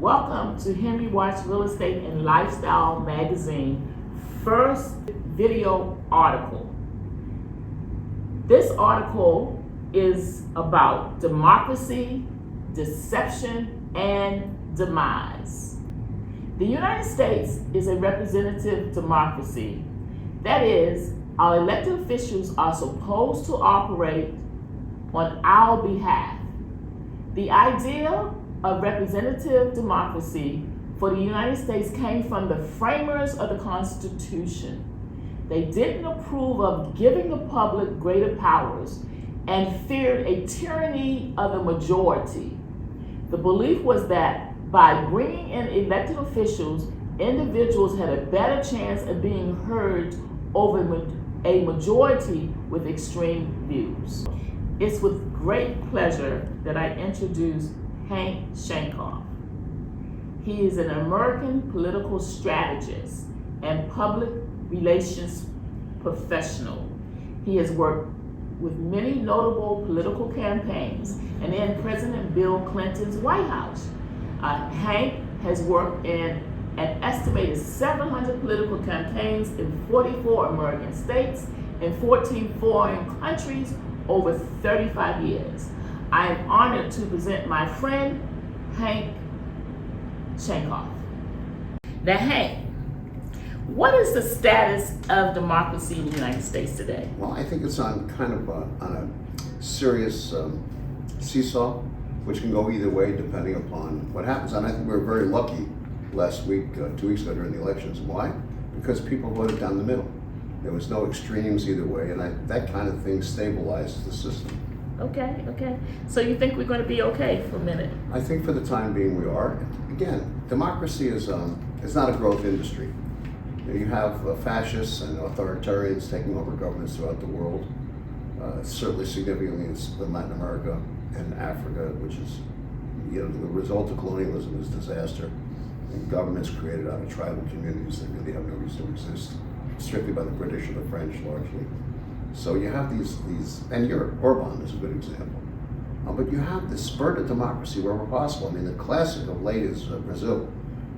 Welcome to Henry Watts Real Estate and Lifestyle Magazine first video article. This article is about democracy, deception, and demise. The United States is a representative democracy. That is, our elected officials are supposed to operate on our behalf. The idea of representative democracy for the United States came from the framers of the Constitution. They didn't approve of giving the public greater powers and feared a tyranny of the majority. The belief was that by bringing in elected officials, individuals had a better chance of being heard over a majority with extreme views. It's with great pleasure that I introduce Sheinkopf. He is an American political strategist and public relations professional. He has worked with many notable political campaigns and in President Bill Clinton's White House. Hank has worked in an estimated 700 political campaigns in 44 American states and 14 foreign countries over 35 years. I am honored to present my friend, Sheinkopf. Now, Hank, what is the status of democracy in the United States today? Well, I think it's on kind of on a serious seesaw, which can go either way depending upon what happens. And I think we were very lucky last week, 2 weeks ago during the elections. Why? Because people voted down the middle. There was no extremes either way, and that kind of thing stabilizes the system. Okay. So you think we're going to be okay for a minute? I think for the time being we are. Again, democracy is not a growth industry. You have fascists and authoritarians taking over governments throughout the world. Certainly significantly in Latin America and Africa, which is, the result of colonialism is disaster. And governments created out of tribal communities that really have no reason to exist, strictly by the British and the French largely. So you have these, and Europe, Orban is a good example. But you have this spurt of democracy wherever possible. I mean, the classic of late is Brazil,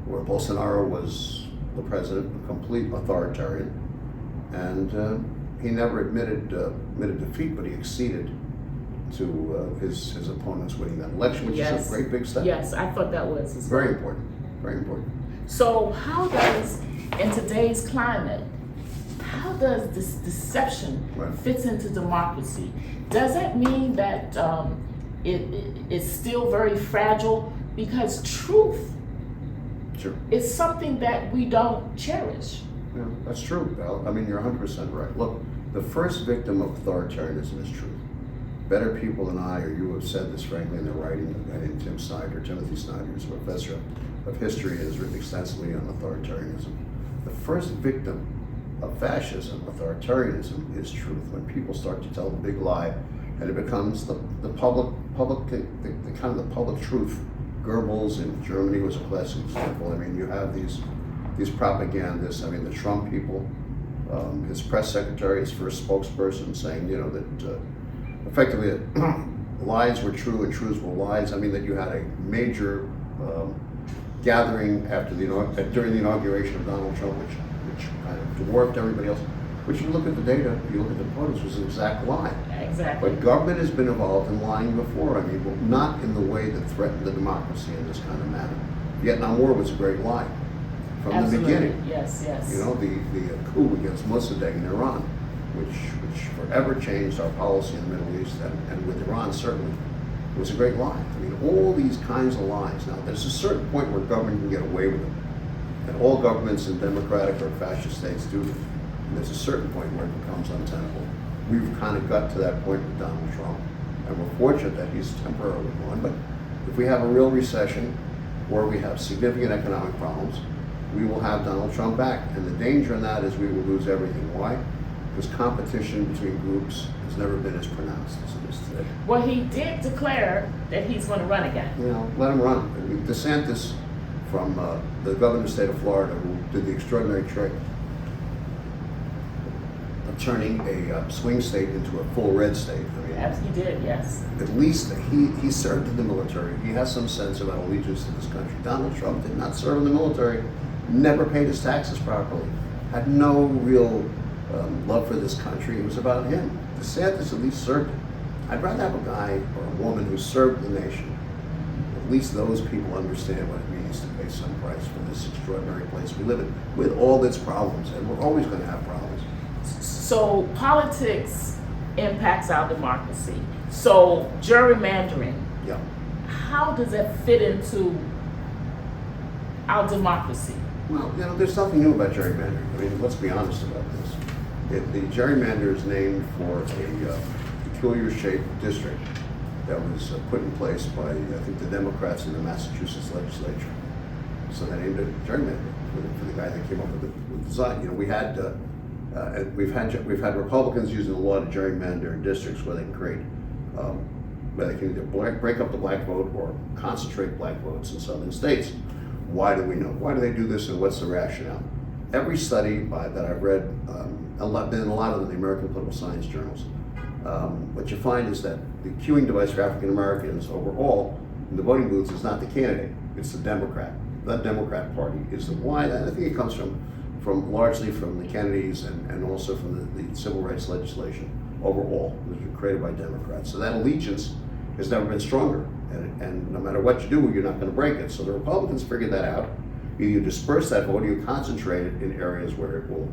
where Bolsonaro was the president, a complete authoritarian, and he never admitted defeat, but he acceded to his opponents winning that election, which is a great big step. Yes, I thought that was very important, very important. So how does, in today's climate, how does this deception fits into democracy? Does that mean that it's still very fragile? Because truth is something that we don't cherish. Yeah, that's true, Val. I mean, you're 100% right. Look, the first victim of authoritarianism is truth. Better people than I or you have said this, frankly, in their writing. And Timothy Snyder, who's a professor of history, has written extensively on authoritarianism. The first victim of fascism, authoritarianism, is truth. When people start to tell the big lie, and it becomes the public truth. Goebbels in Germany was a classic example. I mean, you have these propagandists. I mean, the Trump people, his press secretary, his first spokesperson, saying that effectively that lies were true and truths were lies. I mean, that you had a major gathering during the inauguration of Donald Trump, which kind of dwarfed everybody else. But you look at the data, you look at the quotas, it was an exact lie. Exactly. But government has been involved in lying before. I mean, well, not in the way that threatened the democracy in this kind of manner. The Vietnam War was a great lie from the beginning. Yes. The coup against Mossadegh in Iran, which forever changed our policy in the Middle East, and with Iran certainly, was a great lie. I mean, all these kinds of lies. Now, there's a certain point where government can get away with them. And all governments in democratic or fascist states do them. And there's a certain point where it becomes untenable. We've kind of got to that point with Donald Trump, and we're fortunate that he's temporarily gone. But if we have a real recession or we have significant economic problems, we will have Donald Trump back. And the danger in that is we will lose everything. Why? Because competition between groups has never been as pronounced as it is today. Well, he did declare that he's going to run again. Let him run. I mean, DeSantis, from the governor of the state of Florida, who did the extraordinary trick turning a swing state into a full red state. I mean, Yes, he did, yes. at least he served in the military. He has some sense about allegiance to this country. Donald Trump did not serve in the military, never paid his taxes properly, had no real love for this country. It was about him. DeSantis at least served it. I'd rather have a guy or a woman who served the nation. At least those people understand what it means to pay some price for this extraordinary place we live in, with all its problems, and we're always going to have problems. So politics impacts our democracy. So gerrymandering, Yeah. how does that fit into our democracy? Well, there's nothing new about gerrymandering. I mean, let's be honest about this. The gerrymander is named for a peculiar-shaped district that was put in place by, I think, the Democrats in the Massachusetts legislature. So they named it gerrymander for the guy that came up with the design. We've had Republicans using the law to gerrymander districts where they can create, where they can either break up the black vote or concentrate black votes in southern states. Why do we know? Why do they do this, and what's the rationale? Every study that I've read, been in a lot of the American political science journals, what you find is that the queuing device for African Americans overall in the voting booths is not the candidate, it's the Democrat. That Democrat Party is the why. I think it comes from largely from the Kennedys and also from the civil rights legislation overall, which was created by Democrats. So that allegiance has never been stronger, and no matter what you do, you're not going to break it. So the Republicans figured that out. Either you disperse that vote, or you concentrate it in areas where it will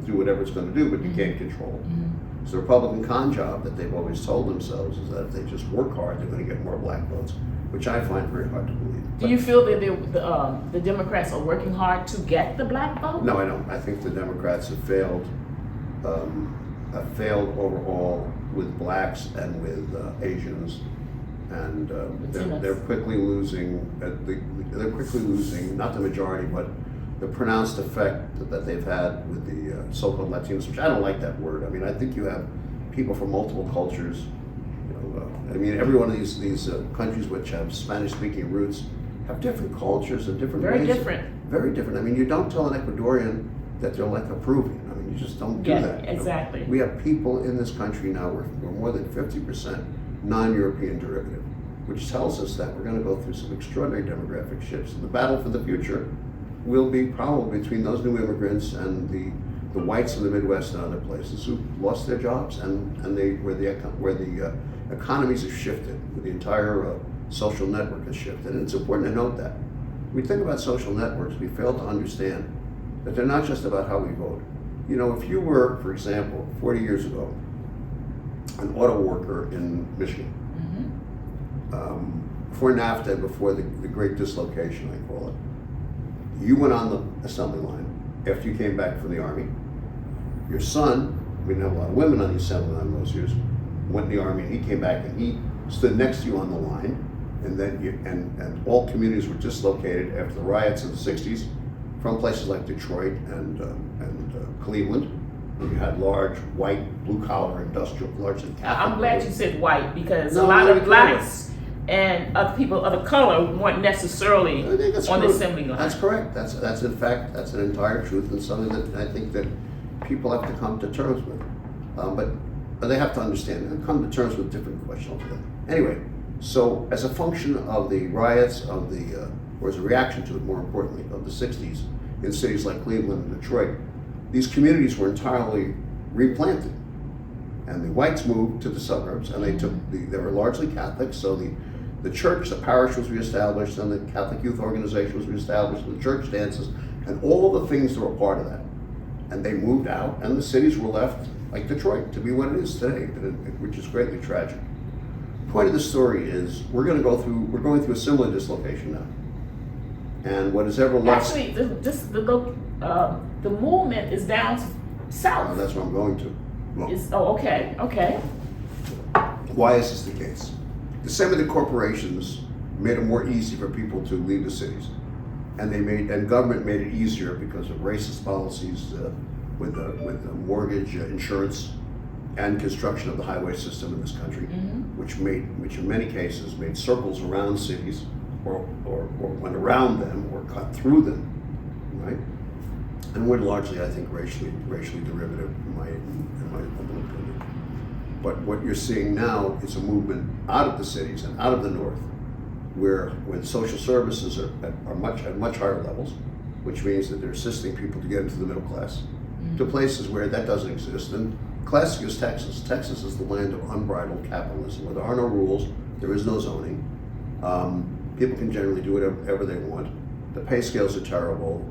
do whatever it's going to do, but you can't control it. Mm-hmm. So the Republican con job that they've always told themselves is that if they just work hard, they're going to get more black votes, which I find very hard to believe. Do you feel that the Democrats are working hard to get the black vote? No, I don't. I think the Democrats have failed overall with blacks and with Asians, and they're quickly losing. They're quickly losing, not the majority, but the pronounced effect that they've had with the so-called Latinos, which I don't like that word. I mean, I think you have people from multiple cultures. I mean, every one of these countries which have Spanish-speaking roots have different cultures and different Very ways. different. Very different. I mean, you don't tell an Ecuadorian that they're like a Peruvian. I mean, you just don't do that. Exactly. We have people in this country now, we're more than 50% non-European derivative, which tells us that we're going to go through some extraordinary demographic shifts. And the battle for the future will be probably between those new immigrants and the whites in the Midwest and other places who lost their jobs and where the economies have shifted, where the entire social network has shifted. And it's important to note that. When we think about social networks, we fail to understand that they're not just about how we vote. If you were, for example, 40 years ago, an auto worker in Michigan, before NAFTA, before the great dislocation, I call it, you went on the assembly line after you came back from the Army. Your son, we didn't have a lot of women on the assembly line those years, went in the Army, and he came back and he stood next to you on the line, and then and all communities were dislocated after the riots of the 60s from places like Detroit and Cleveland, where you had large white blue-collar industrial, largely Catholic. I'm glad you said white, because No, a lot let me of blacks and other people of color weren't necessarily on the assembly line. That's correct. That's in fact, that's an entire truth, and something that I think that people have to come to terms with. But they have to understand and come to terms with different questions. Anyway, so as a function of the riots or as a reaction to it, more importantly, of the 60s in cities like Cleveland and Detroit, these communities were entirely replanted. And the whites moved to the suburbs, and they were largely Catholic, so the church, the parish was reestablished, and the Catholic Youth Organization was reestablished, and the church dances, and all the things that were part of that. And they moved out, and the cities were left, like Detroit, to be what it is today, which is greatly tragic. The point of the story is we're going through a similar dislocation now. And what is ever left... Actually, the movement is down south. That's what I'm going to. Well, okay. Why is this the case? The same corporations made it more easy for people to leave the cities, and government made it easier because of racist policies with mortgage insurance and construction of the highway system in this country, which in many cases made circles around cities, or went around them, or cut through them, right? and we're largely, I think, racially derivative in my humble opinion. But what you're seeing now is a movement out of the cities and out of the north, where when social services are at much higher levels, which means that they're assisting people to get into the middle class, to places where that doesn't exist. And classic is Texas. Texas is the land of unbridled capitalism, where there are no rules, there is no zoning. People can generally do whatever they want. The pay scales are terrible.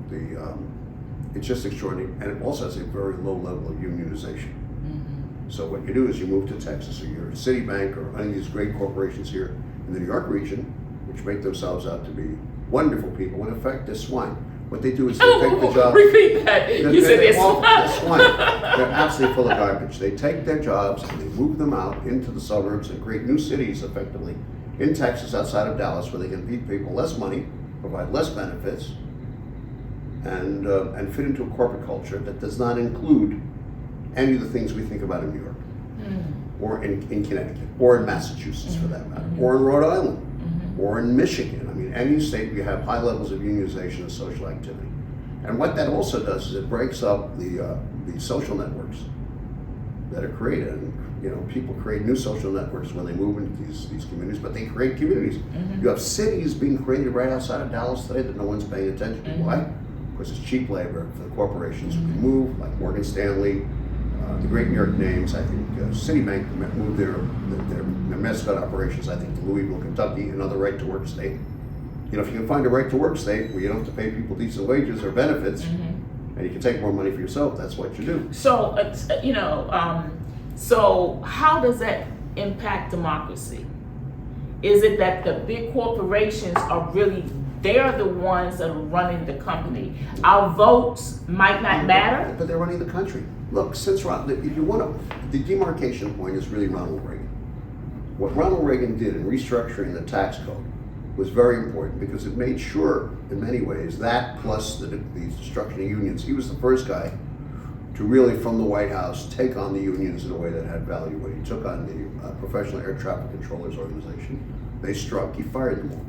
It's just extraordinary, and it also has a very low level of unionization. So what you do is you move to Texas, or you're at Citibank, or any of these great corporations here in the New York region, which make themselves out to be wonderful people, when in fact they're swine. What they do is they take the jobs. Repeat that. You said they're swine. They're swine. They're absolutely full of garbage. They take their jobs and they move them out into the suburbs and create new cities, effectively, in Texas, outside of Dallas, where they can feed people less money, provide less benefits, and fit into a corporate culture that does not include any of the things we think about in New York, or in Connecticut, or in Massachusetts for that matter, or in Rhode Island, or in Michigan. I mean, any state where you have high levels of unionization and social activity. And what that also does is it breaks up the social networks that are created. And people create new social networks when they move into these communities, but they create communities. You have cities being created right outside of Dallas today that no one's paying attention to. Why? Because it's cheap labor for the corporations who can move, like Morgan Stanley, the great New York names. I think Citibank moved their mascot operations, I think, to Louisville, Kentucky, another right-to-work state. If you can find a right-to-work state where you don't have to pay people decent wages or benefits, and you can take more money for yourself, that's what you do. So, so how does that impact democracy? Is it that the big corporations are really, they're the ones that are running the company? Our votes might not matter? But they're running the country. Look, if you want to, the demarcation point is really Ronald Reagan. What Ronald Reagan did in restructuring the tax code was very important, because it made sure, in many ways, that plus the destruction of unions. He was the first guy to really, from the White House, take on the unions in a way that had value. When he took on the Professional Air Traffic Controllers Organization, they struck, he fired them all.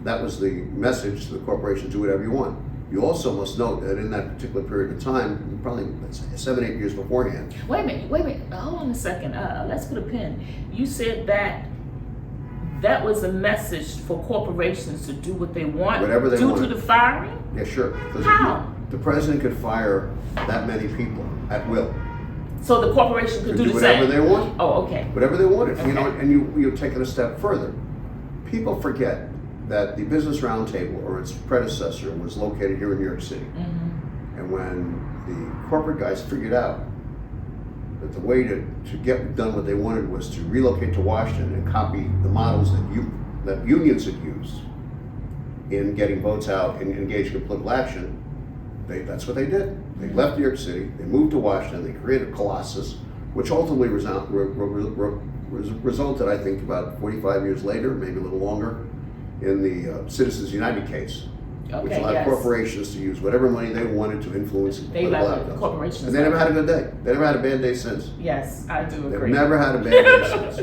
That was the message to the corporations: do whatever you want. You also must note that in that particular period of time, probably 7-8 years beforehand. Wait a minute, hold on a second. Let's put a pin. You said that was a message for corporations to do what they want, Whatever they due wanted. to the firing? Yeah, sure. How? The president could fire that many people at will. So the corporation could do the whatever same? they want. Oh, okay. Whatever they wanted. Okay. And you take it a step further. People forget that the Business Roundtable, or its predecessor, was located here in New York City. And when the corporate guys figured out that the way to get done what they wanted was to relocate to Washington and copy the models that unions had used in getting votes out and engaging in political action, that's what they did. They left New York City, they moved to Washington, they created Colossus, which ultimately resulted, I think, about 45 years later, maybe a little longer, in the Citizens United case, which allowed corporations to use whatever money they wanted to influence political outcomes. Corporations. And they never had a good day. They never had a bad day since. Yes, I do agree. They've never had a bad day since.